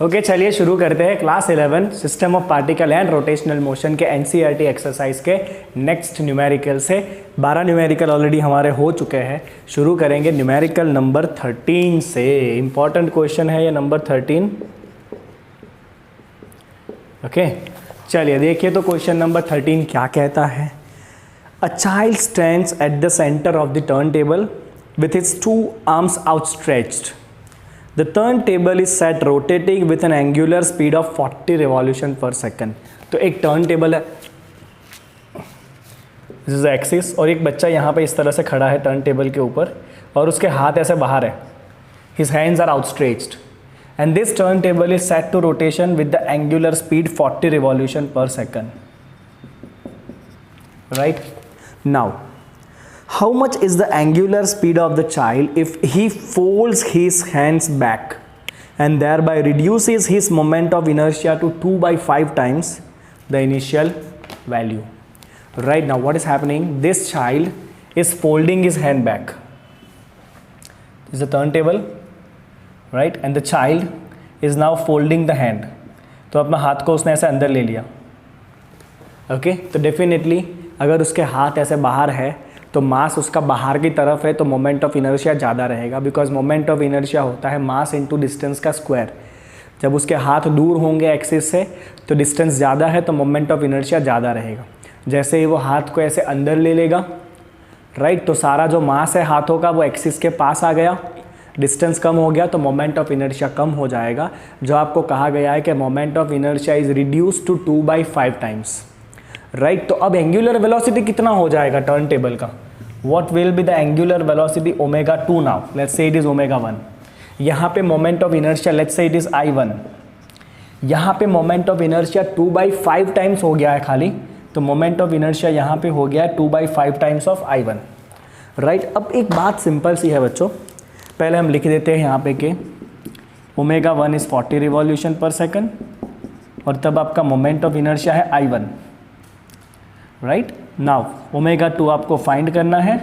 Okay चलिए शुरू करते हैं class 11 system of particle and rotational motion के एनसीईआरटी एक्सरसाइज के नेक्स्ट न्यूमेरिकल से। 12 न्यूमेरिकल ऑलरेडी हमारे हो चुके हैं। शुरू करेंगे न्यूमेरिकल नंबर 13 से। इंपॉर्टेंट क्वेश्चन है ये नंबर 13। ओके चलिए देखिए तो क्वेश्चन नंबर 13 क्या कहता है। A child stands at the centre of the turn table with its two arms outstretched. The turntable is set rotating with an angular speed of 40 revolution per second. तो एक turn table है, this is axis, और एक बच्चा यहाँ पे इस तरह से खड़ा है टर्न टेबल के ऊपर और उसके हाथ ऐसे बाहर है, his hands are outstretched and this turntable is set to rotation with the angular speed 40 revolution per second. Right now how much is the angular speed of the child if he folds his hands back and thereby reduces his moment of inertia to 2/5 times the initial value? Right now what is happening? This child is folding his hand back. This is the turntable, right? And the child is now folding the hand. तो अपना हाथ को उसने ऐसे अंदर ले लिया. Okay तो डेफिनेटली अगर उसके हाथ ऐसे बाहर है तो मास उसका बाहर की तरफ है तो मोमेंट ऑफ इनर्शिया ज़्यादा रहेगा, बिकॉज मोमेंट ऑफ इनर्शिया होता है मास इनटू डिस्टेंस का स्क्वायर. जब उसके हाथ दूर होंगे एक्सिस से तो डिस्टेंस ज़्यादा है तो मोमेंट ऑफ इनर्शिया ज़्यादा रहेगा. जैसे ही वो हाथ को ऐसे अंदर ले लेगा, राइट, तो सारा जो मास है हाथों का वो एक्सिस के पास आ गया, डिस्टेंस कम हो गया तो मोमेंट ऑफ इनर्शिया कम हो जाएगा. जो आपको कहा गया है कि moment of inertia is reduce to 2/5 times. Right तो अब एंगुलर वेलोसिटी कितना हो जाएगा टर्न टेबल का? What will be the angular velocity omega 2 now? Let's say it is omega 1. यहाँ पे moment of inertia let's say it is I1. यहाँ पे moment of inertia 2/5 टाइम्स हो गया है खाली, तो moment of inertia यहाँ पे हो गया है 2/5 टाइम्स ऑफ I1. राइट अब एक बात सिंपल सी है बच्चों, पहले हम लिख देते हैं यहाँ पे कि omega 1 is 40 revolution per second और तब आपका मोमेंट ऑफ इनर्शिया है I1. राइट नाउ ओमेगा 2 आपको फाइंड करना है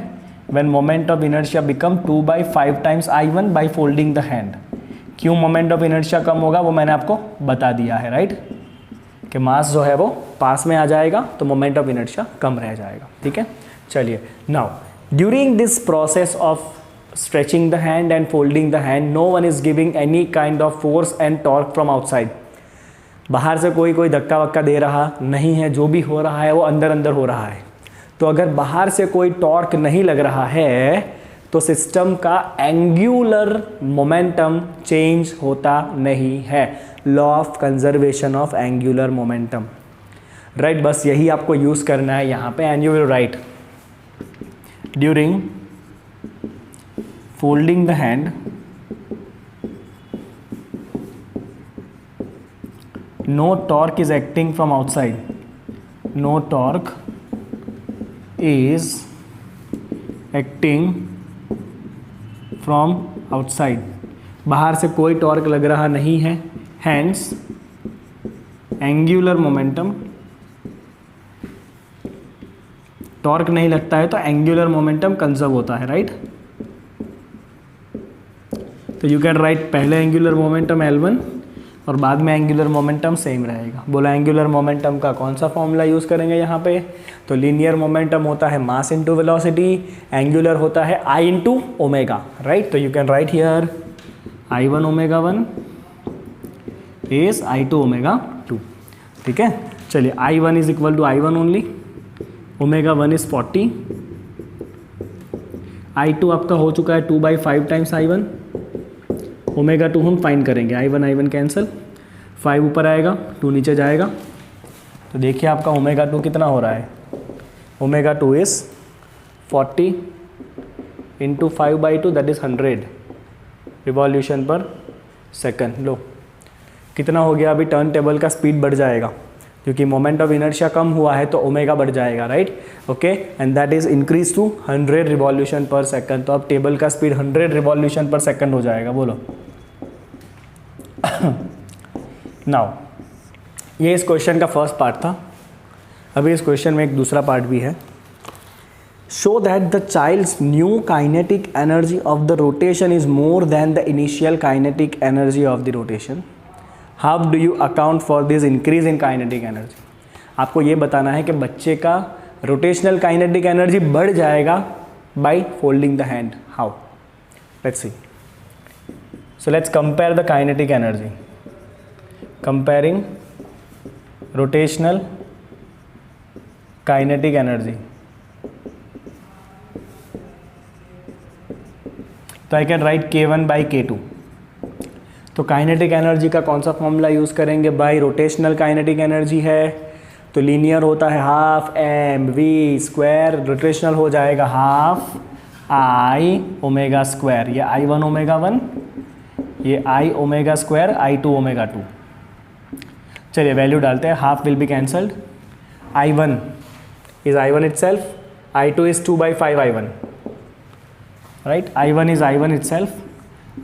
when moment of inertia become 2/5 times I1 by folding the hand. क्यों मोमेंट ऑफ इनर्शिया कम होगा वो मैंने आपको बता दिया है, राइट, कि मास जो है वो पास में आ जाएगा तो मोमेंट ऑफ इनर्शिया कम रह जाएगा. ठीक है चलिए now during this process of stretching the hand and folding the hand no one is giving any kind of force and torque from outside. बाहर से कोई धक्का वक्का दे रहा नहीं है, जो भी हो रहा है वो अंदर अंदर हो रहा है. तो अगर बाहर से कोई टॉर्क नहीं लग रहा है तो सिस्टम का एंगुलर मोमेंटम चेंज होता नहीं है. Law of conservation of angular momentum. Right बस यही आपको यूज करना है यहाँ पे. And you will write during folding the hand no torque is acting from outside. No torque is acting from outside. बाहर से कोई टॉर्क लग रहा नहीं है. Hence एंगुलर मोमेंटम, टॉर्क नहीं लगता है तो एंगुलर मोमेंटम कंजर्व होता है. राइट तो यू कैन राइट पहले एंगुलर मोमेंटम L1 और बाद में एंगुलर मोमेंटम सेम रहेगा. बोला एंगुलर मोमेंटम का कौन सा फॉर्मूला यूज़ करेंगे यहाँ पे? तो लीनियर मोमेंटम होता है मास इनटू वेलोसिटी, एंगुलर होता है I इनटू ओमेगा. राइट तो you can write here I1 omega 1 is I2 omega 2. ठीक है चलिए I1 is equal to I1 only, omega 1 is 40, I2 आपका हो चुका है 2/5 टाइम्स I1, ओमेगा 2 हम फाइंड करेंगे. I1 कैंसिल, 5 ऊपर आएगा 2 नीचे जाएगा. तो देखिए आपका ओमेगा 2 कितना हो रहा है. Omega 2 is 40 into 5/2 that is 100 revolution per second. लो कितना हो गया, अभी टर्न टेबल का स्पीड बढ़ जाएगा क्योंकि मोमेंट ऑफ इनर्शिया कम हुआ है तो ओमेगा बढ़ जाएगा. Right okay and that is increase to 100 revolution per second. तो अब टेबल का स्पीड 100 रिवॉल्यूशन पर सेकंड हो जाएगा. बोलो नाउ ये इस क्वेश्चन का फर्स्ट पार्ट था. अभी इस क्वेश्चन में एक दूसरा पार्ट भी है. Show that the child's new kinetic energy of the rotation is more than the initial kinetic energy of the rotation. How do you account for this increase in kinetic energy? आपको ये बताना है कि बच्चे का rotational kinetic energy बढ़ जाएगा by folding the hand. How? Let's see. So let's compare the kinetic energy. Comparing rotational kinetic energy. तो I can write K1 by K2. तो काइनेटिक एनर्जी का कौन सा फॉर्मूला यूज़ करेंगे? बाई रोटेशनल काइनेटिक एनर्जी है तो linear होता है half M V square. Rotational हो जाएगा हाफ आई ओमेगा स्क्वायर. ये I1 ओमेगा 1, ये I omega square I2 omega 2. चलिए वैल्यू डालते हैं. Half will be cancelled. I1 is I1 itself, I2 is 2/5 I1. Right? I1 is I1 itself,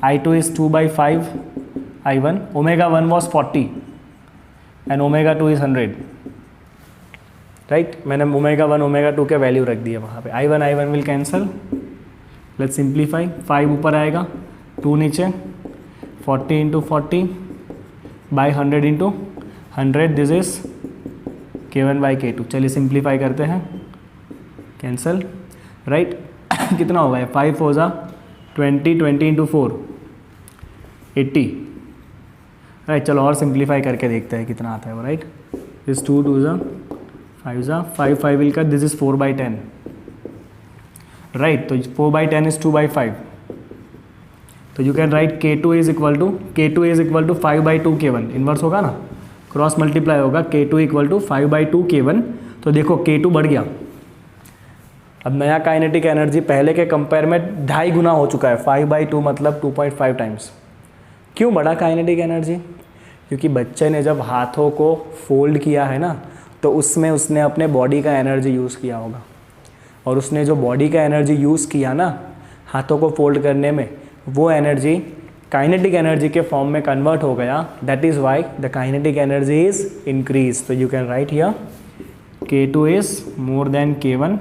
I2 is 2/5 I1. Omega 1 was 40 and omega 2 is 100. Right? मैंने omega 1 omega 2 के value रख दिए वहाँ पे. I1 will cancel. Let's simplify. 5 ऊपर आएगा, 2 नीचे, 40 into 40 by 100 into 100. This is K1 by K2. चलिए सिंप्लीफाई करते हैं. कैंसल. राइट कितना होगा? 5 4 जा 20, 20 इंटू 4 80. राइट चलो और सिंप्लीफाई करके देखते हैं कितना आता है वो. राइट दिस 2 2 जा 5 जा 5 5 will cut. This is 4/10. Right तो 4/10 इज 2/5. तो you can write K2 is equal to 5/2 K1. Inverse होगा ना, क्रॉस मल्टीप्लाई होगा. K2 equal to 5/2 K1. तो देखो K2 बढ़ गया. अब नया काइनेटिक एनर्जी पहले के कंपेयर में 2.5 गुना हो चुका है. 5/2 मतलब 2.5 टाइम्स. क्यों बढ़ा काइनेटिक एनर्जी? क्योंकि बच्चे ने जब हाथों को फोल्ड किया है ना, तो उसमें उसने अपने बॉडी का एनर्जी यूज़ किया होगा. और उसने जो बॉडी का एनर्जी यूज़ किया ना हाथों को फोल्ड करने में, वो एनर्जी काइनेटिक एनर्जी के फॉर्म में कन्वर्ट हो गया. That is why the kinetic energy is increase. तो you can write here K2 is more than K1.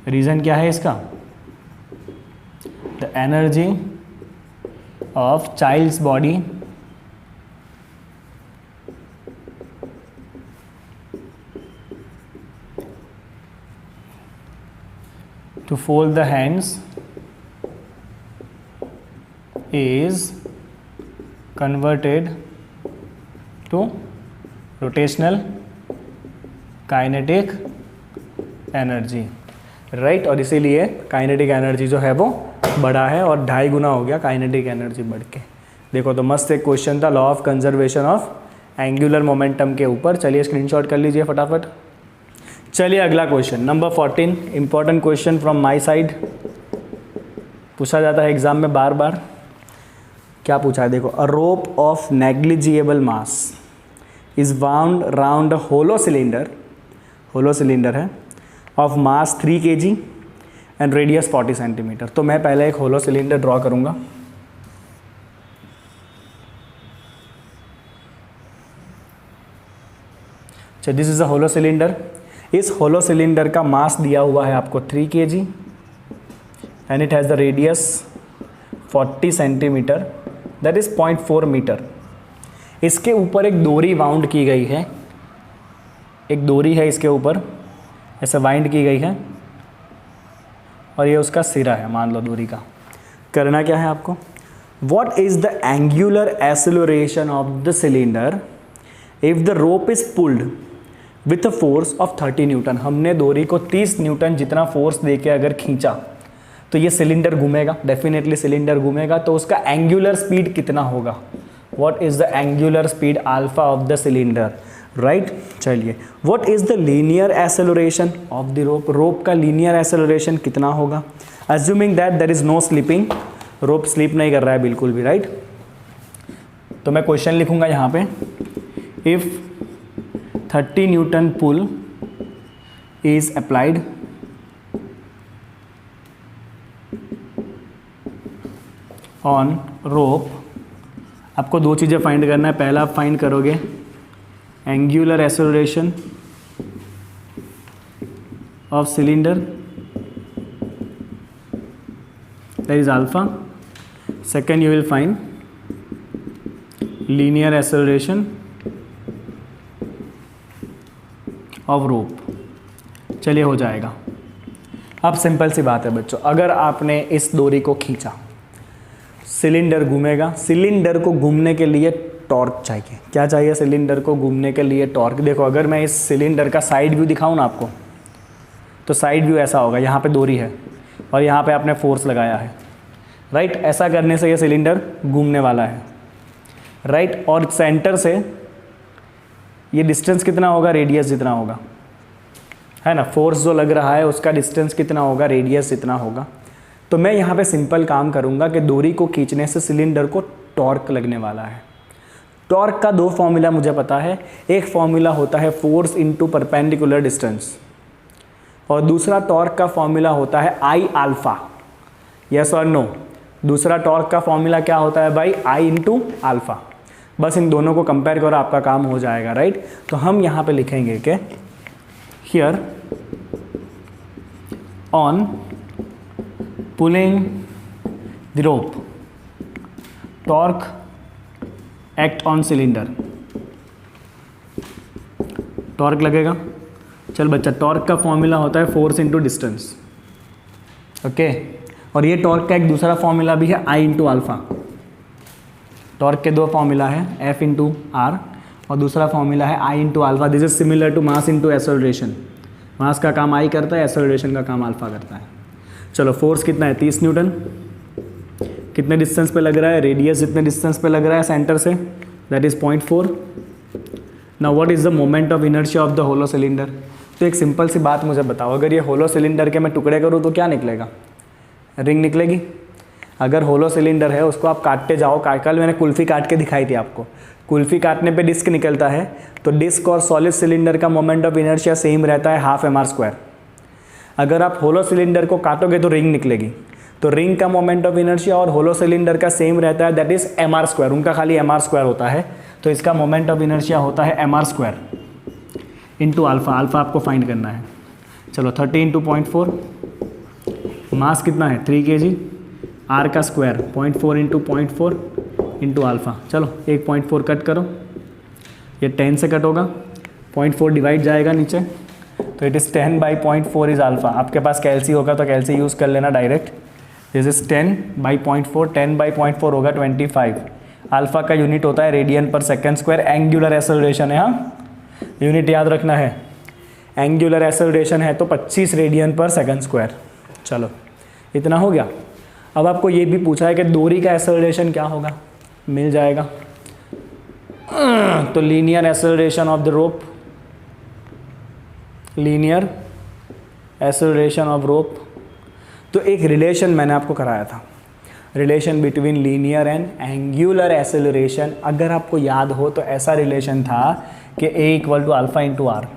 Reason क्या है इसका? The energy of child's body to fold the hands is converted to rotational kinetic energy. Right और इसीलिए kinetic energy जो है वो बढ़ा है और 2.5 गुना हो गया काइनेटिक एनर्जी बढ़ के. देखो तो मस्त एक क्वेश्चन था, law of conservation of angular momentum के ऊपर. चलिए स्क्रीनशॉट कर लीजिए फटाफट. चलिए अगला question number 14. Important question from my side. पूछा जाता है एग्जाम में बार बार. क्या पूछा है देखो. A rope of negligible mass is wound round a hollow cylinder है of mass 3 kg and radius 40 centimetre. तो मैं पहले एक होलो सिलेंडर ड्रॉ करूंगा. अच्छा this is a hollow cylinder. इस होलो सिलेंडर का मास दिया हुआ है आपको 3 kg and it has the radius 40 centimetre, that is 0.4 metre. इसके ऊपर एक डोरी वाउंड की गई है. एक डोरी है इसके ऊपर ऐसे वाइंड की गई है और ये उसका सिरा है मान लो डोरी का. करना क्या है आपको? What is the angular acceleration of the cylinder if the rope is pulled with a force of 30 Newton. हमने डोरी को 30 न्यूटन जितना फोर्स देके अगर खींचा तो ये सिलेंडर घूमेगा. डेफिनेटली सिलेंडर घूमेगा. तो उसका एंगुलर स्पीड कितना होगा? What is the angular speed alpha of the cylinder? Right चलिए. What is the linear acceleration of the rope? Rope का लीनियर एक्सेलरेशन कितना होगा? Assuming that there is no slipping. Rope slip नहीं कर रहा है बिल्कुल भी. राइट तो मैं क्वेश्चन लिखूंगा यहाँ पे. If 30 newton pull is applied on rope. आपको दो चीज़ें फाइंड करना है. पहला आप फाइंड करोगे angular acceleration of cylinder, that is alpha. Second you will find linear acceleration of rope. चलिए हो जाएगा। अब सिंपल सी बात है बच्चों, अगर आपने इस डोरी को खींचा, सिलेंडर घूमेगा। सिलेंडर को घूमने के लिए टॉर्क चाहिए। क्या चाहिए सिलेंडर को घूमने के लिए? टॉर्क। देखो अगर मैं इस सिलेंडर का साइड व्यू दिखाऊं ना आपको, तो साइड व्यू ऐसा होगा, यहाँ पे डोरी है और यहाँ पे आपने फोर्स लगाया है, राइट। ऐसा करने से ये सिलेंडर घूमने वाला है, राइट। और सेंटर से ये डिस्टेंस कितना होगा? रेडियस जितना होगा, है ना। फोर्स जो लग रहा है उसका डिस्टेंस कितना होगा? रेडियस जितना होगा। तो मैं यहाँ पे सिंपल काम करूँगा कि डोरी को खींचने से सिलेंडर को टॉर्क लगने वाला है। टॉर्क का दो फॉर्मूला मुझे पता है। एक फॉर्मूला होता है फोर्स इनटू परपेंडिकुलर डिस्टेंस, और दूसरा टॉर्क का फॉर्मूला होता है आई अल्फा। यस और नो? दूसरा टॉर्क का फॉर्मूला क्या होता है भाई? आई इंटू अल्फा। बस इन दोनों को कंपेयर करो, आपका काम हो जाएगा, राइट। तो हम यहाँ पे लिखेंगे कि here on pulling the rope torque act on cylinder. Torque लगेगा। चल बच्चा, टॉर्क का फॉर्मूला होता है फोर्स इंटू डिस्टेंस, ओके। और ये टॉर्क का एक दूसरा फॉर्मूला भी है आई इंटू अल्फा। टॉर्क के दो फॉर्मूला है, एफ इंटू आर, और दूसरा फॉर्मूला है I into alpha. This is similar to mass into acceleration. Mass का काम आई करता है, एक्सेलरेशन का काम अल्फा करता है। चलो फोर्स कितना है? 30 न्यूटन। कितने डिस्टेंस पे लग रहा है? रेडियस जितने डिस्टेंस पे लग रहा है सेंटर से, that is 0.4। Now what is the moment of inertia of the hollow cylinder? तो एक सिंपल सी बात मुझे बताओ, अगर ये होलो सिलेंडर के मैं टुकड़े करूँ तो क्या निकलेगा? रिंग निकलेगी। अगर होलो सिलेंडर है उसको आप काटते जाओ, कल मैंने कुल्फ़ी काट के दिखाई थी आपको। कुल्फ़ी काटने पे डिस्क निकलता है, तो डिस्क और सॉलिड सिलेंडर का मोमेंट ऑफ इनर्शिया सेम रहता है, हाफ mr²। अगर आप होलो सिलेंडर को काटोगे तो रिंग निकलेगी। तो रिंग का मोमेंट ऑफ इनर्शिया और होलो सिलेंडर का सेम रहता है, दैट इज mr²। उनका खाली mr² होता है, तो इसका मोमेंट ऑफ इनर्शिया होता है mr² इंटू अल्फा। अल्फा आपको फाइंड करना है। चलो 30 इंटू 0.4, मास कितना है? 3 kg, आर का स्क्वायर 0.4 इंटू 0.4 इंटू अल्फा। चलो 1.4 कट करो, ये 10 से कट होगा, 0.4 डिवाइड जाएगा नीचे, तो it is 10 by 0.4 is alpha. आपके पास कैल्सी होगा तो कैल्सी यूज़ कर लेना direct. This is 10 by 0.4, 10 by 0.4 होगा 25। अल्फा का यूनिट होता है रेडियन पर सेकेंड स्क्वायर। एंगुलर एक्सेलरेशन है, हाँ यूनिट याद रखना है। एंगुलर एक्सेलरेशन है तो 25 रेडियन पर सेकेंड स्क्वायर। चलो इतना हो गया। अब आपको ये भी पूछा है कि डोरी का एक्सेलरेशन क्या होगा, मिल जाएगा। तो linear acceleration of the rope, linear acceleration of rope. तो एक रिलेशन मैंने आपको कराया था, relation between linear and angular acceleration. अगर आपको याद हो तो ऐसा रिलेशन था कि A equal to alpha into R.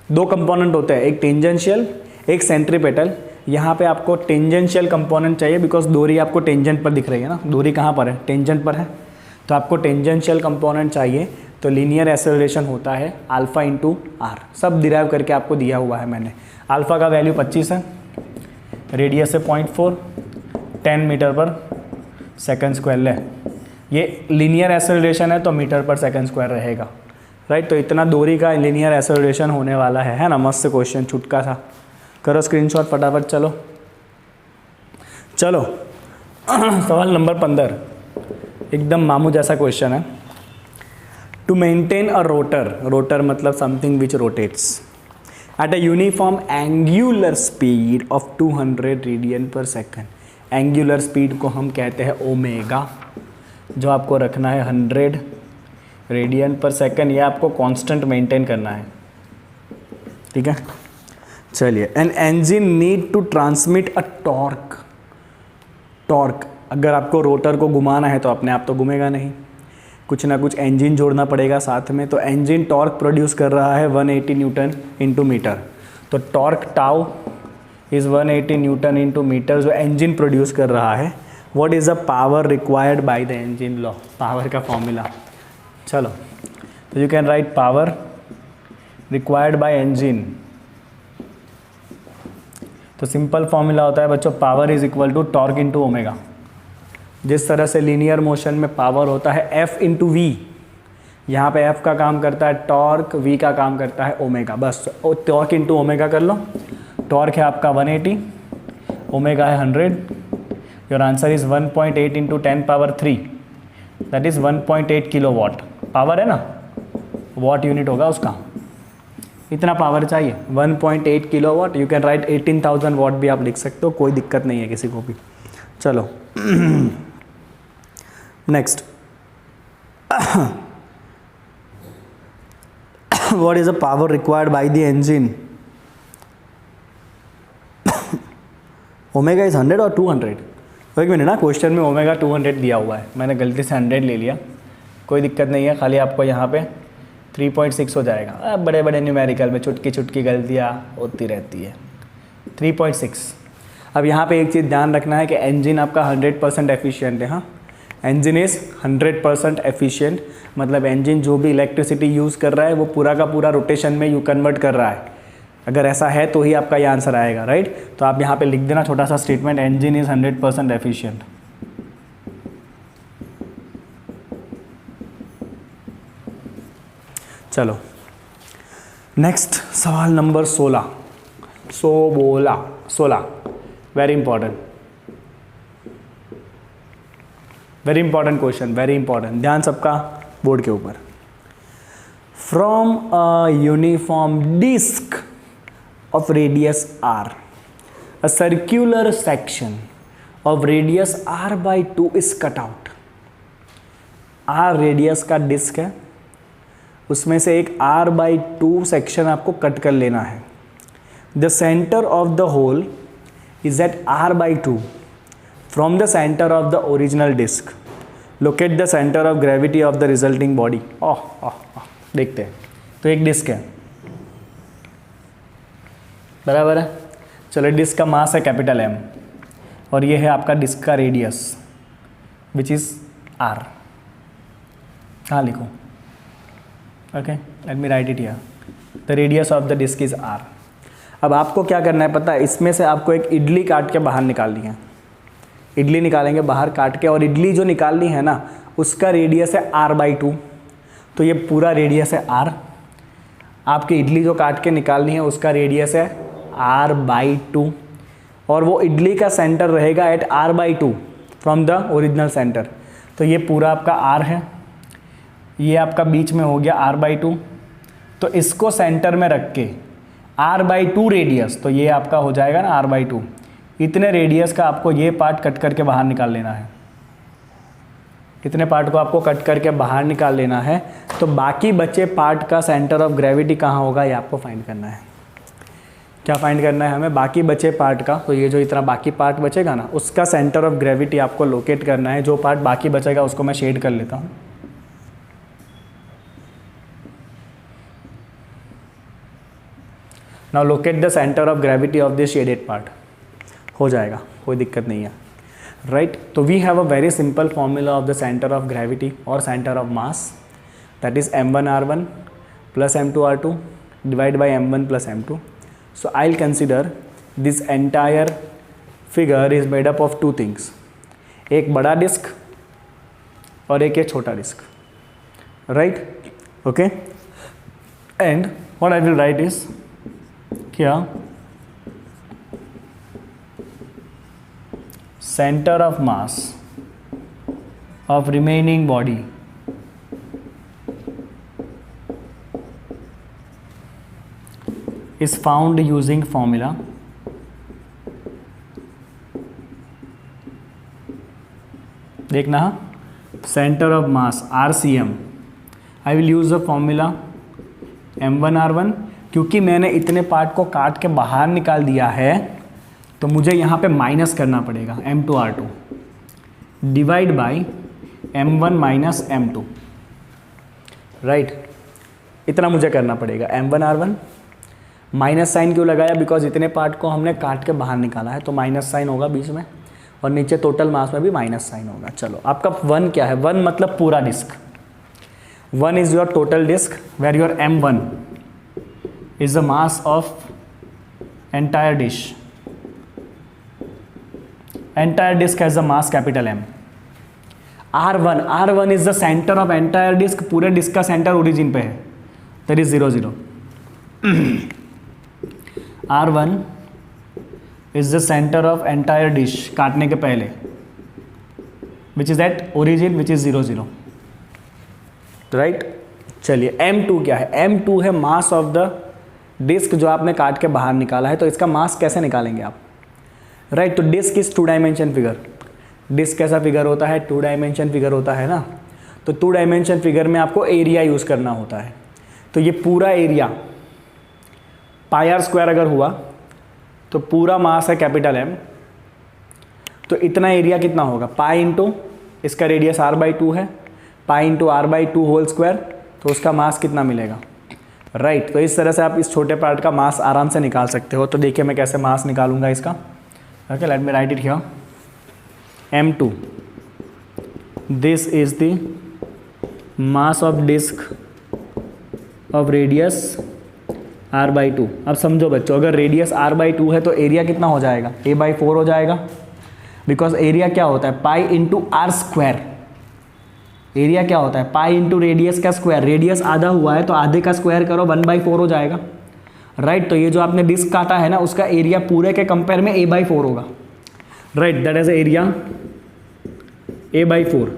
दो कंपोनेंट होते हैं, एक टेंजेंशियल, एक सेंट्रीपेटल। यहाँ पे आपको टेंजेंशियल कंपोनेंट चाहिए बिकॉज डोरी आपको टेंजेंट पर दिख रही है ना, डोरी कहाँ पर है? टेंजेंट पर है, तो आपको टेंजेंशियल कंपोनेंट चाहिए। तो लीनियर एक्सेलरेशन होता है अल्फा इंटू आर। सब डिराइव करके आपको दिया हुआ है मैंने। अल्फा का वैल्यू 25 है, रेडियस है 0.4, 10 मीटर पर सेकंड स्क्वायर ले। ये लीनियर एक्सेलरेशन है तो मीटर पर सेकंड स्क्वायर रहेगा, राइट। तो इतना डोरी का लीनियर एक्सेलरेशन होने वाला है ना। मस्त क्वेश्चन, छुटका था। करो स्क्रीनशॉट फटाफट। चलो चलो सवाल नंबर 15, एकदम मामू जैसा क्वेश्चन है। To maintain a rotor, rotor मतलब something which rotates at a uniform angular speed of 200 radian per second. Angular speed को हम कहते हैं ओमेगा, जो आपको रखना है 100 रेडियन पर सेकंड। ये आपको कांस्टेंट मेंटेन करना है, ठीक है। चलिए, an engine need to transmit a torque. Torque, अगर आपको रोटर को घुमाना है तो अपने आप तो घूमेगा नहीं, कुछ ना कुछ इंजन जोड़ना पड़ेगा साथ में। तो इंजन टॉर्क प्रोड्यूस कर रहा है 180 न्यूटन इंटू मीटर। तो torque tau is 180 newton into metre, जो इंजन प्रोड्यूस कर रहा है। What is the power required by the engine लॉ? पावर का फॉर्मूला, चलो तो you can write power required by engine. तो सिंपल फॉर्मूला होता है बच्चों, power is equal to torque into omega. जिस तरह से लीनियर मोशन में पावर होता है F इंटू वी, यहाँ पे F का काम करता है टॉर्क, V का काम करता है ओमेगा। बस टॉर्क इंटू ओमेगा कर लो। टॉर्क है आपका 180, ओमेगा है 100। Your answer is 1.8 into 10 power 3, that is 1.8 kilowatt. Power है ना, वाट यूनिट होगा उसका, इतना पावर चाहिए 1.8 kilowatt. You can write 18,000 watt भी आप लिख सकते हो, कोई दिक्कत नहीं है किसी को भी। चलो next, what is the power required by the engine? Omega is 100 और 200। एक मिनट ना, क्वेश्चन में ओमेगा 200 दिया हुआ है, मैंने गलती से 100 ले लिया, कोई दिक्कत नहीं है, खाली आपको यहाँ पे 3.6 हो जाएगा। अब बड़े बड़े न्यूमेरिकल में चुटकी चुटकी गलतियाँ होती रहती है। 3.6। अब यहाँ पे एक चीज़ ध्यान रखना है कि इंजन आपका 100% एफिशिएंट है। हाँ, इंजन इज़ 100% एफिशिएंट, मतलब इंजन जो भी इलेक्ट्रिसिटी यूज़ कर रहा है वो पूरा का पूरा रोटेशन में यू कन्वर्ट कर रहा है। अगर ऐसा है तो ही आपका ये आंसर आएगा, राइट। तो आप यहाँ पे लिख देना छोटा सा स्टेटमेंट, इंजन इज़ 100% एफिशिएंट। चलो नेक्स्ट सवाल नंबर 16। 16 very important, very important question, very important. ध्यान सबका बोर्ड के ऊपर। From a uniform disc of radius r, a circular section of radius r/2 is cut out। r radius का disc है, उसमें से एक r/2 सेक्शन आपको कट कर लेना है। The centre of the hole is at r/2 from the centre of the original disc. Locate the centre of gravity of the resulting body. देखते हैं। तो एक डिस्क है, बराबर है। चलो, डिस्क का मास है कैपिटल M और ये है आपका डिस्क का रेडियस विच इज़ r। कहाँ लिखूँ? Okay, let me write it here. The radius of the disc is r। अब आपको क्या करना है पता है, इसमें से आपको एक इडली काट के बाहर निकालनी है। इडली निकालेंगे बाहर काट के, और इडली जो निकालनी है ना उसका रेडियस है r/2। तो ये पूरा रेडियस है r। आपकी इडली जो काट के निकालनी है उसका रेडियस है r/2, और वो इडली का सेंटर रहेगा at r/2 from the original centre. तो ये पूरा आपका r है, ये आपका बीच में हो गया r/2। तो इसको सेंटर में रख के r/2 रेडियस, तो ये आपका हो जाएगा ना r/2। इतने रेडियस का आपको ये पार्ट कट करके बाहर निकाल लेना है। इतने पार्ट को आपको कट करके बाहर निकाल लेना है। तो बाकी बचे पार्ट का सेंटर ऑफ ग्रेविटी कहाँ होगा ये आपको फाइंड करना है। क्या फाइंड करना है हमें? बाकी बचे पार्ट का। तो ये जो इतना बाकी पार्ट बचेगा ना उसका सेंटर ऑफ ग्रेविटी आपको लोकेट करना है। जो पार्ट बाकी बचेगा उसको मैं शेड कर लेता हूँ। Now locate the centre of gravity of this shaded part. हो जाएगा, कोई दिक्कत नहीं है, राइट। तो we have a very simple formula of the centre of gravity और centre of mass, that is m1r1 plus m2r2 divide by m1 plus m2। So I'll consider this entire figure is made up of two things, एक बड़ा disc और एक ये छोटा disc, right? Okay? And what I will write is क्या center of mass of remaining body is found using formula देखना, centre of mass RCM। I will use the formula m1r1। क्योंकि मैंने इतने पार्ट को काट के बाहर निकाल दिया है तो मुझे यहाँ पे माइनस करना पड़ेगा m2r2 divide by m1 minus m2, right. इतना मुझे करना पड़ेगा। m1r1 माइनस साइन क्यों लगाया? बिकॉज इतने पार्ट को हमने काट के बाहर निकाला है तो माइनस साइन होगा बीच में, और नीचे टोटल मास में भी माइनस साइन होगा। चलो, आपका 1 क्या है? 1 मतलब पूरा disc. 1 is your total disc where your m1 is the mass of entire dish. Entire disc has the mass capital M। R1 is the centre of entire disc, पूरे डिस्क का centre origin पे है, that is 0 0. R1 is the centre of entire dish काटने के पहले, which is at origin which is 0 0. Right. चलिए M2 क्या है? M2 है मास ऑफ द डिस्क जो आपने काट के बाहर निकाला है. तो इसका मास कैसे निकालेंगे आप? राइट. तो disc is 2 dimension figure. Disc कैसा फिगर होता है? 2 डायमेंशन फिगर होता है ना. तो 2 डायमेंशन फिगर में आपको एरिया यूज़ करना होता है. तो ये पूरा एरिया πr² अगर हुआ तो पूरा मास है कैपिटल M. तो इतना एरिया कितना होगा? पाई इंटू इसका रेडियस r/2 है, pi into r/2 whole square. तो उसका मास कितना मिलेगा? राइट. तो इस तरह से आप इस छोटे पार्ट का मास आराम से निकाल सकते हो. तो देखिए मैं कैसे मास निकालूंगा इसका. Okay, let me write it here. M2, this is the mass of disc of radius r/2. अब समझो बच्चों, अगर रेडियस r/2 है तो एरिया कितना हो जाएगा? a/4 हो जाएगा. बिकॉज एरिया क्या होता है? Pi into r². एरिया क्या होता है? पाई इंटू रेडियस का स्क्वायर. रेडियस आधा हुआ है तो आधे का स्क्वायर करो, 1/4 हो जाएगा. राइट. तो ये जो आपने डिस्क काटा है ना, उसका एरिया पूरे के कंपेयर में a/4 होगा. Right. That is area a/4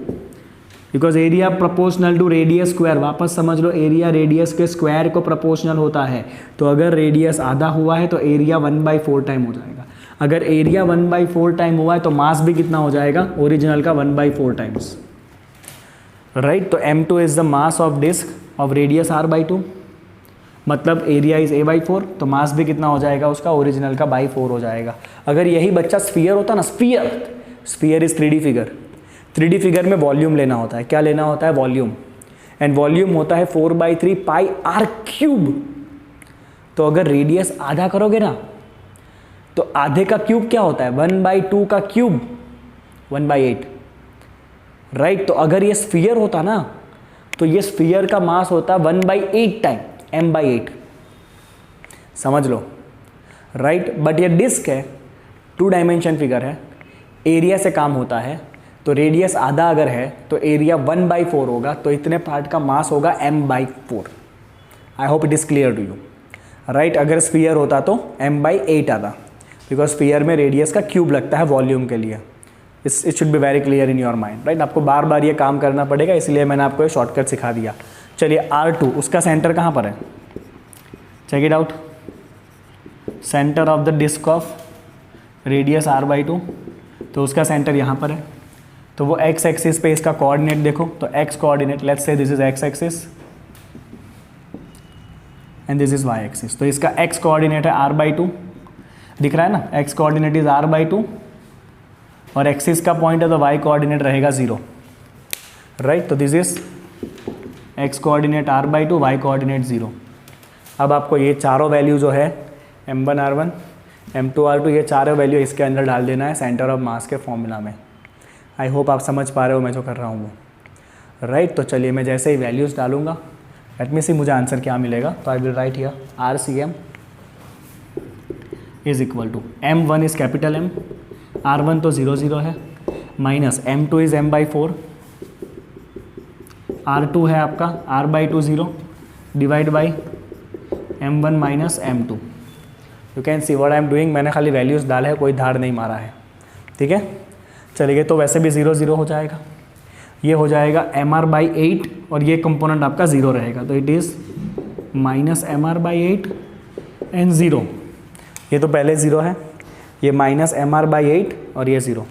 because area proportional to radius square. वापस समझ लो, एरिया रेडियस के स्क्वायर को प्रोपोर्शनल होता है. तो अगर रेडियस आधा हुआ है तो एरिया 1/4 टाइम हो जाएगा. अगर एरिया 1/4 टाइम हुआ है तो मास भी कितना हो जाएगा? ओरिजिनल का 1/4 टाइम्स. राइट. तो M2 is the mass of disc of radius r/2, मतलब एरिया इज a/4. तो मास भी कितना हो जाएगा उसका? ओरिजिनल का /4 हो जाएगा. अगर यही बच्चा स्फीयर होता ना, sphere is 3D figure. 3D figure में वॉल्यूम लेना होता है. क्या लेना होता है? वॉल्यूम. एंड वॉल्यूम होता है 4/3 पाई r³. तो अगर रेडियस आधा करोगे ना, तो आधे का क्यूब क्या होता है? 1/2 का क्यूब, 1/8. राइट. तो अगर ये स्फीयर होता ना, तो ये स्फीयर का मास होता 1/8 टाइम m/8. समझ लो. राइट. बट ये डिस्क है, 2 डायमेंशन फिगर है, एरिया से काम होता है. तो रेडियस आधा अगर है तो एरिया 1/4 होगा. तो इतने पार्ट का मास होगा m/4. I hope it is clear to you. Right. अगर स्फीयर होता तो m/8 आता, बिकॉज स्फीयर में रेडियस का क्यूब लगता है वॉल्यूम के लिए. It should be very clear in your mind. Right. आपको बार बार ये काम करना पड़ेगा, इसलिए मैंने आपको ये शॉर्टकट सिखा दिया. चलिए R2, उसका सेंटर कहाँ पर है? Check it out. Centre of the disc of radius r/2. तो उसका सेंटर यहाँ पर है. तो वो x एक्सिस पे इसका कोऑर्डिनेट देखो. तो x coordinate, let's say this is x axis and this is y axis. तो इसका x कोऑर्डिनेट है r/2. दिख रहा है ना? x कोऑर्डिनेट इज r/2 और एक्सिस का पॉइंट है तो y कोऑर्डिनेट रहेगा 0. राइट. तो this is x coordinate r/2, y coordinate 0. अब आपको ये चारों वैल्यू जो है m1 r1, m2 r2, ये चारों वैल्यू इसके अंदर डाल देना है सेंटर ऑफ मास के फॉर्मूला में. आई होप आप समझ पा रहे हो मैं जो कर रहा हूँ वो. राइट. तो चलिए मैं जैसे ही वैल्यूज़ डालूंगा, लेट मी सी मुझे आंसर क्या मिलेगा. तो I will write here RCM is equal to M1 is capital M, R1 तो 0 0 है, minus M2 is m/4, R2 है आपका r/2 0 divide by M1 minus M2. You can see what I am doing. मैंने खाली values डाले हैं, कोई धार नहीं मारा है. ठीक है. चलिए, तो वैसे भी 0 0 हो जाएगा. ये हो जाएगा MR/8 और ये कंपोनेंट आपका 0 रहेगा. तो it is minus MR/8 and 0. ये तो पहले 0 है, ये माइनस MR/8 और ये 0.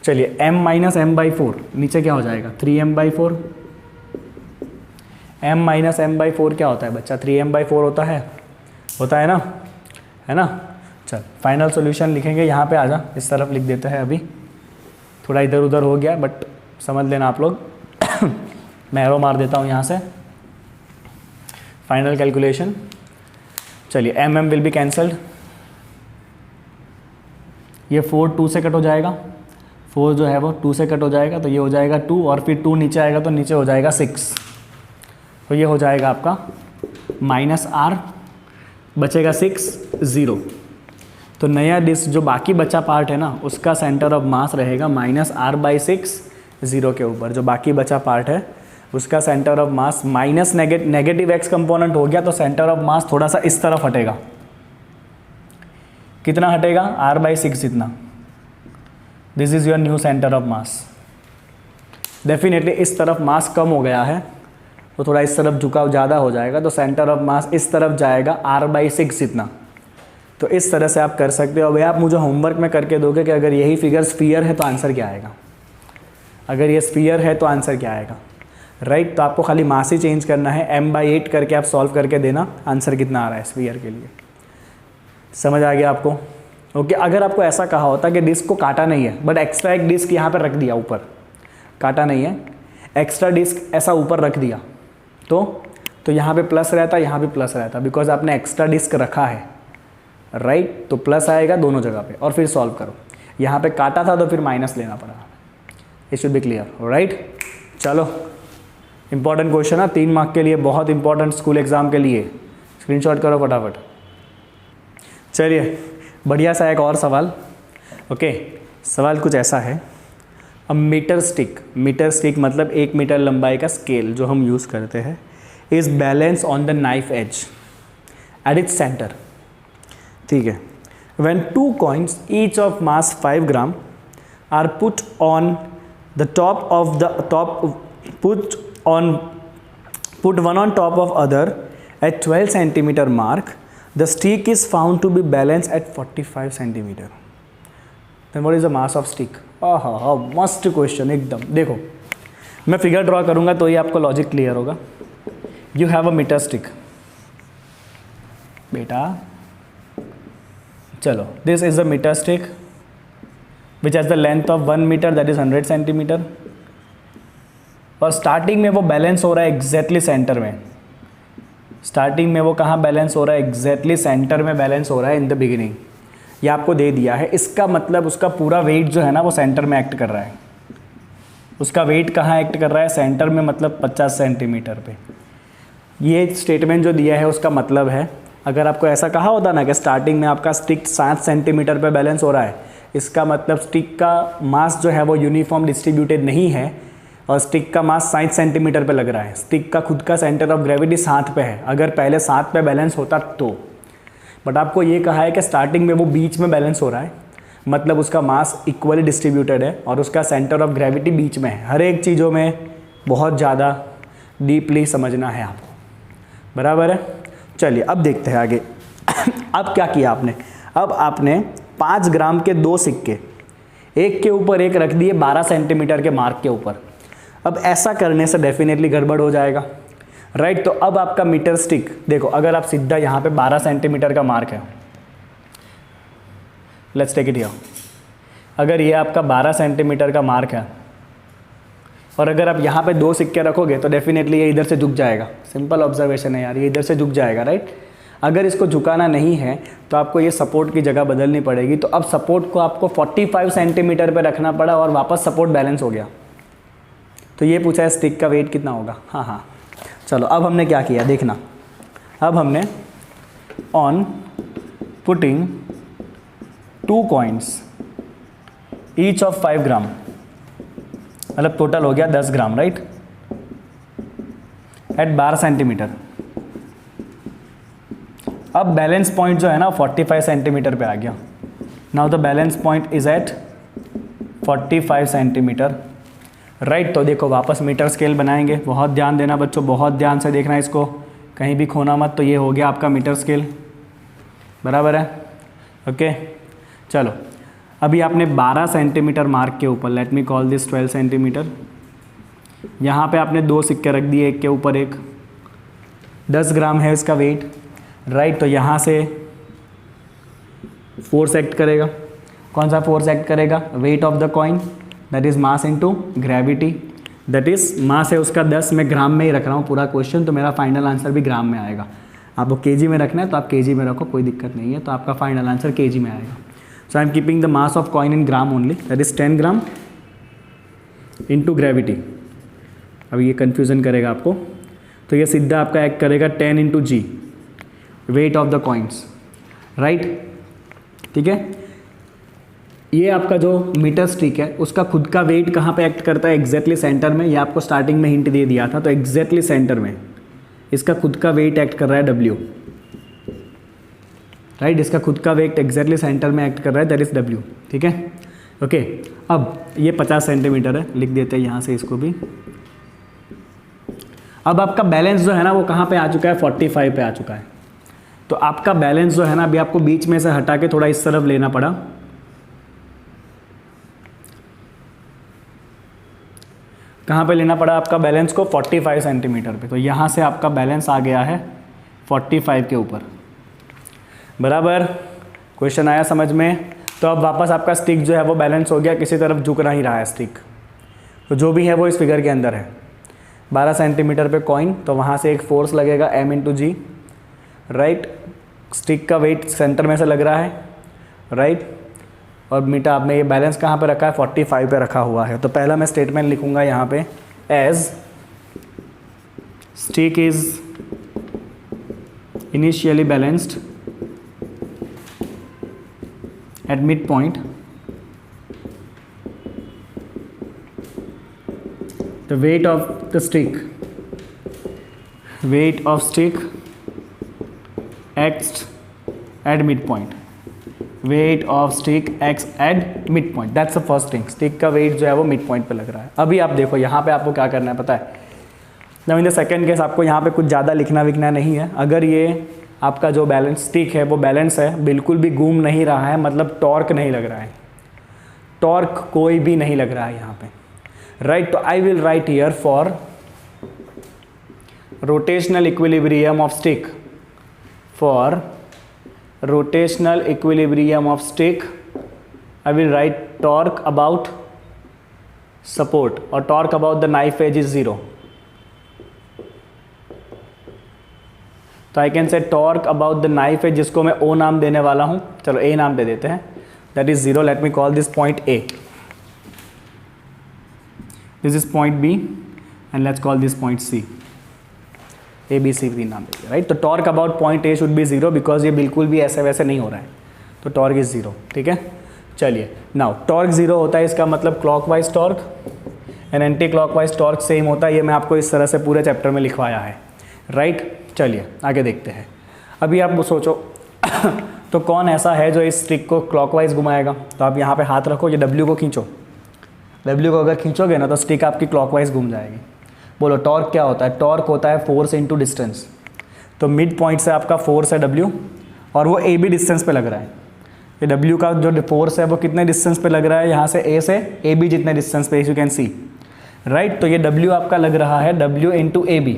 चलिए, M माइनस M/4 नीचे क्या हो जाएगा? 3M/4. M माइनस M/4 क्या होता है बच्चा? 3M/4 होता है ना? है ना? चल, फाइनल सॉल्यूशन लिखेंगे. यहाँ पे आजा, इस तरफ लिख देते हैं. अभी थोड़ा इधर उधर हो गया, बट समझ लेना आप लोग. मैं एरो मार देता हूँ यहाँ से. Final calculation. चलिए, MM विल बी कैंसल्ड. ये 4 2 से कट हो जाएगा. 4 जो है वो 2 से कट हो जाएगा. तो ये हो जाएगा 2 और फिर 2 नीचे आएगा तो नीचे हो जाएगा 6. तो ये हो जाएगा आपका माइनस R, बचेगा 6 0. तो नया डिस्क जो बाकी बचा पार्ट है ना, उसका सेंटर ऑफ मास रहेगा -R/6 0 के ऊपर, जो बाकी बचा पार्ट है उसका centre of mass minus negative x component हो गया, तो सेंटर ऑफ मास थोड़ा सा इस तरफ हटेगा। कितना हटेगा? r/6 जितना। This is your new centre of mass. Definitely इस तरफ मास कम हो गया है तो थोड़ा इस तरफ झुकाव ज़्यादा हो जाएगा, तो सेंटर ऑफ मास इस तरफ जाएगा r/6 जितना। तो इस तरह से आप कर सकते हो। अभी आप मुझे होमवर्क में करके दोगे कि अगर यही फिगर स्फीयर है तो आंसर क्या आएगा, अगर ये स्फीयर है तो आंसर क्या आएगा, राइट। तो आपको खाली मास ही चेंज करना है, m/8 करके आप सॉल्व करके देना, आंसर कितना आ रहा है स्फीयर के लिए। समझ आ गया आपको? ओके। अगर आपको ऐसा कहा होता कि डिस्क को काटा नहीं है बट एक्स्ट्रा एक डिस्क यहाँ पर रख दिया, ऊपर काटा नहीं है, एक्स्ट्रा डिस्क ऐसा ऊपर रख दिया, तो यहाँ पे प्लस रहता, यहाँ भी प्लस रहता, बिकॉज आपने एक्स्ट्रा डिस्क रखा है, राइट। तो प्लस आएगा दोनों जगह पे। और फिर सॉल्व करो, यहाँ पे काटा था तो फिर माइनस लेना पड़ा। It should B clear, right. चलो, इंपॉर्टेंट क्वेश्चन है, 3 मार्क के लिए, बहुत इंपॉर्टेंट स्कूल एग्जाम के लिए। स्क्रीनशॉट करो फटाफट। चलिए, बढ़िया सा एक और सवाल। ओके, सवाल कुछ ऐसा है, अब मीटर स्टिक मतलब 1 मीटर लंबाई का स्केल जो हम यूज़ करते हैं, is balance on the knife edge at its centre. ठीक है। When 2 coins each of mass 5 gram are put on the top of the put one on top of other at 12 centimeter mark, the stick is found to be balanced at 45 centimeter. Then what is the mass of stick? हाँ, मस्त question एकदम। देखो, मैं figure draw करूंगा तो ये आपको logic clear होगा। You have a metre stick बेटा, चलो, this is the metre stick which has the length of 1 metre, that is 100 centimetre. और स्टार्टिंग में वो बैलेंस हो रहा है एग्जैक्टली सेंटर में। स्टार्टिंग में वो कहाँ बैलेंस हो रहा है? एग्जैक्टली सेंटर में बैलेंस हो रहा है इन द बिगिनिंग। ये आपको दे दिया है, इसका मतलब उसका पूरा वेट जो है ना वो सेंटर में एक्ट कर रहा है। उसका वेट कहाँ एक्ट कर रहा है? सेंटर में, मतलब 50 सेंटीमीटर पे। ये स्टेटमेंट जो दिया है उसका मतलब है, अगर आपको ऐसा कहा होता ना कि स्टार्टिंग में आपका स्टिक 7 सेंटीमीटर पे बैलेंस हो रहा है, इसका मतलब स्टिक का मास जो है वो यूनिफॉर्म डिस्ट्रीब्यूटेड नहीं है और स्टिक का मास 60 सेंटीमीटर पे लग रहा है। स्टिक का खुद का सेंटर ऑफ ग्रेविटी 7 पे है, अगर पहले 7 पे बैलेंस होता तो। बट आपको ये कहा है कि स्टार्टिंग में वो बीच में बैलेंस हो रहा है, मतलब उसका मास इक्वली डिस्ट्रीब्यूटेड है और उसका सेंटर ऑफ ग्रेविटी बीच में है। हर एक चीज़ों में बहुत ज़्यादा डीपली समझना है आपको, बराबर है। चलिए अब देखते हैं आगे। अब क्या किया आपने? अब आपने 5 ग्राम के 2 सिक्के एक के ऊपर एक रख दिए 12 सेंटीमीटर के मार्क के ऊपर। अब ऐसा करने से डेफिनेटली गड़बड़ हो जाएगा, राइट। तो अब आपका मीटर स्टिक देखो, अगर आप सीधा यहाँ पे 12 सेंटीमीटर का मार्क है, लेट्स टेक इट हियर। अगर ये आपका 12 सेंटीमीटर का मार्क है और अगर आप यहाँ पे 2 सिक्के रखोगे तो डेफिनेटली ये इधर से झुक जाएगा। सिंपल ऑब्जर्वेशन है यार, ये इधर से झुक जाएगा, राइट। अगर इसको झुकाना नहीं है तो आपको ये सपोर्ट की जगह बदलनी पड़ेगी। तो अब सपोर्ट को आपको 45 सेंटीमीटर पे रखना पड़ा और वापस सपोर्ट बैलेंस हो गया। तो ये पूछा है स्टिक का वेट कितना होगा। हाँ, चलो अब हमने क्या किया देखना। अब हमने on putting 2 coins each of 5 gram, मतलब टोटल हो गया 10 ग्राम, राइट, एट 12 सेंटीमीटर। अब बैलेंस पॉइंट जो है ना 45 सेंटीमीटर पे आ गया। Now the balance point is at 45 centimetre, right. तो देखो वापस मीटर स्केल बनाएंगे। बहुत ध्यान देना बच्चों, बहुत ध्यान से देखना इसको, कहीं भी खोना मत। तो ये हो गया आपका मीटर स्केल, बराबर है, ओके। चलो अभी आपने 12 सेंटीमीटर मार्क के ऊपर, let me call this 12 centimetre, यहाँ पे आपने 2 सिक्के रख दिए एक के ऊपर एक, 10 ग्राम है इसका वेट, राइट। तो यहाँ से फोर्स एक्ट करेगा। कौन सा फोर्स एक्ट करेगा? Wait of the coin, that is mass into gravity, that is mass है उसका 10, मैं ग्राम में ही रख रहा हूँ पूरा क्वेश्चन, तो मेरा फाइनल आंसर भी ग्राम में आएगा। आपको केजी में रखना है तो आप केजी में रखो, कोई दिक्कत नहीं है। तो आपका फाइनल आंसर केजी में आएगा। So I am keeping the mass of coin in gram only, that is 10 gram into gravity. अब ये कन्फ्यूज़न करेगा आपको, तो ये सीधा आपका एक्ट करेगा 10 into G, weight of the coins, right, ठीक है। ये आपका जो मीटर स्टिक है उसका खुद का वेट कहाँ पे एक्ट करता है, एग्जैक्टली सेंटर में। ये आपको स्टार्टिंग में हिंट दे दिया था, तो एग्जैक्टली सेंटर में इसका खुद का वेट एक्ट कर रहा है W, राइट। इसका खुद का वेट एग्जैक्टली सेंटर में एक्ट कर रहा है, दैट इज W, ठीक है। ओके, अब ये 50 सेंटीमीटर है, लिख देते हैं यहाँ से इसको भी। अब आपका बैलेंस जो है ना वो कहाँ पे आ चुका है, 45 पे आ चुका है। तो आपका बैलेंस जो है ना अभी आपको बीच में से हटा के थोड़ा इस तरफ लेना पड़ा। कहाँ पे लेना पड़ा आपका बैलेंस को, 45 सेंटीमीटर पे। तो यहाँ से आपका बैलेंस आ गया है 45 के ऊपर, बराबर। क्वेश्चन आया समझ में। तो अब वापस आपका स्टिक जो है वो बैलेंस हो गया, किसी तरफ झुक नहीं रहा है स्टिक। तो जो भी है वो इस फिगर के अंदर है। 12 सेंटीमीटर पे कॉइन, तो वहाँ से एक फोर्स लगेगा M × G, राइट। स्टिक का वेट सेंटर में से लग रहा है, राइट। और मीटर आपने ये बैलेंस कहाँ पे रखा है, 45 पे रखा हुआ है। तो पहला मैं स्टेटमेंट लिखूंगा यहाँ पे, as stick is initially balanced at midpoint, the weight of stick acts at midpoint, weight of stick acts at midpoint, that's the first thing। Stick का वेट जो है वो मिड पॉइंट पे लग रहा है। अभी आप देखो यहाँ पे आपको क्या करना है पता है, now in the second case आपको यहाँ पे कुछ ज़्यादा लिखना विखना नहीं है। अगर ये आपका जो बैलेंस स्टिक है वो बैलेंस है, बिल्कुल भी घूम नहीं रहा है, मतलब टॉर्क नहीं लग रहा है, टॉर्क कोई भी नहीं लग रहा है यहाँ पे, राइट। तो I will write here for rotational equilibrium of stick, for rotational equilibrium of stick I will write torque about support, और torque about the knife edge is 0। तो I can say torque about the knife edge, जिसको मैं O नाम देने वाला हूँ, चलो A नाम दे देते हैं, that is 0। Let me call this point A, this is point B and let's call this point C, ABCD नाम देते, राइट। तो torque about point A should be 0 because ये बिल्कुल भी ऐसे वैसे नहीं हो रहा है, तो टॉर्क इज 0, ठीक है। चलिए नाउ टॉर्क 0 होता है, इसका मतलब clockwise torque, and anti clockwise torque same होता है। ये मैं आपको इस तरह से पूरे चैप्टर में लिखवाया है, राइट। चलिए आगे देखते हैं। अभी आप सोचो तो कौन ऐसा है जो इस स्टिक को क्लॉकवाइज घुमाएगा। तो आप यहाँ पे हाथ रखो, ये W को खींचो, W को अगर खींचोगे ना तो स्टिक आपकी क्लॉकवाइज घूम जाएगी। बोलो टॉर्क क्या होता है, टॉर्क होता है फोर्स इनटू डिस्टेंस। तो मिड पॉइंट से आपका फोर्स है W, और वो AB डिस्टेंस पे लग रहा है। ये W का जो फोर्स है वो कितने डिस्टेंस पे लग रहा है, यहाँ से A से AB जितने डिस्टेंस पे, यू कैन सी, राइट। तो ये W आपका लग रहा है W into AB,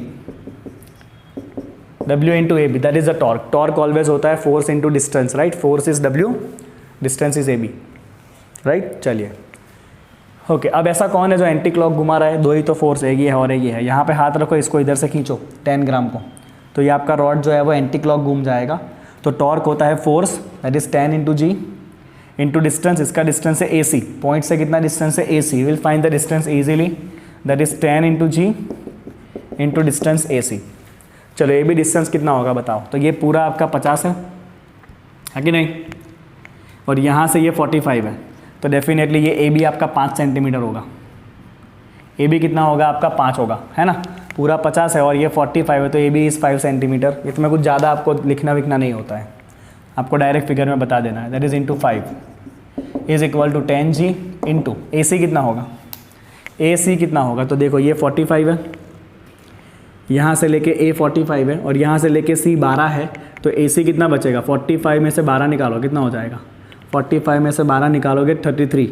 W into AB, that is the torque. Torque always होता है force into distance, right. Force is W, distance is AB, right. चलिए ओके, अब ऐसा कौन है जो एंटी क्लॉक घुमा रहा है, दो ही तो फोर्स, एक ही है और एक ही है। यहाँ पे हाथ रखो, इसको इधर से खींचो 10 ग्राम को, तो ये आपका रॉड जो है वो एंटी क्लॉक घूम जाएगा। तो टॉर्क होता है force, that is 10 into G into distance, इसका डिस्टेंस है AC, पॉइंट से कितना डिस्टेंस है AC, will find the distance easily, that is 10 into G into distance AC। चलो AB डिस्टेंस कितना होगा बताओ। तो ये पूरा आपका 50 है कि नहीं, और यहाँ से ये 45 है, तो डेफिनेटली ये AB आपका 5 सेंटीमीटर होगा। AB कितना होगा आपका 5 होगा, है ना। पूरा 50 है और ये 45 है, तो AB इज़ 5 सेंटीमीटर। इसमें कुछ ज़्यादा आपको लिखना विखना नहीं होता है, आपको डायरेक्ट फिगर में बता देना है, that is into 5 is equal to 10G into AC कितना होगा, AC कितना होगा। तो देखो ये 45 है, यहाँ से लेके A 45 है, और यहाँ से लेके C 12 है, तो AC कितना बचेगा, 45 में से 12 निकालो कितना हो जाएगा, 45 में से 12 निकालोगे 33,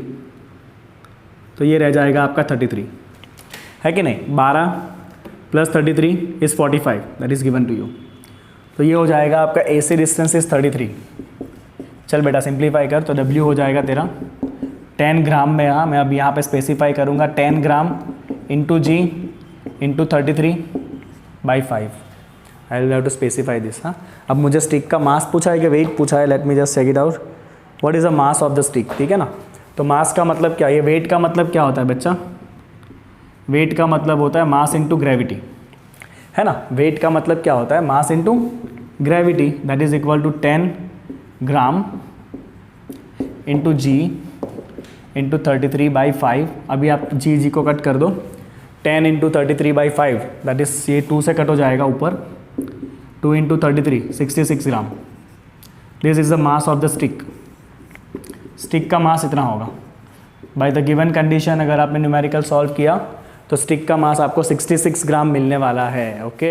तो ये रह जाएगा आपका 33, है कि नहीं। 12 plus 33 is 45, that is given to you. तो ये हो जाएगा आपका AC डिस्टेंस इज़ 33। चल बेटा सिंप्लीफाई कर, तो W हो जाएगा तेरा 10 ग्राम में, हाँ मैं अब यहाँ पे स्पेसिफाई करूँगा 10 gram into G into 33/5। I will have to specify this. हाँ अब मुझे स्टिक का मास पूछा है कि वेट पूछा है, let me just check it out, what is the mass of the stick, ठीक है ना। तो मास का मतलब क्या, ये वेट का मतलब क्या होता है बच्चा, वेट का मतलब होता है मास इंटू ग्रेविटी, है ना। वेट का मतलब क्या होता है, mass into gravity, that is equal to 10 gram into G into 33/5, अभी आप जी को कट कर दो, 10 इंटू 33/5 दैट इज, ये 2 से कट हो जाएगा ऊपर, 2 into 33 66 gram. This is the mass of the stick. Stick का मास इतना होगा बाय द गिवन कंडीशन। अगर आपने न्यूमेरिकल सॉल्व किया तो स्टिक का मास आपको 66 ग्राम मिलने वाला है। ओके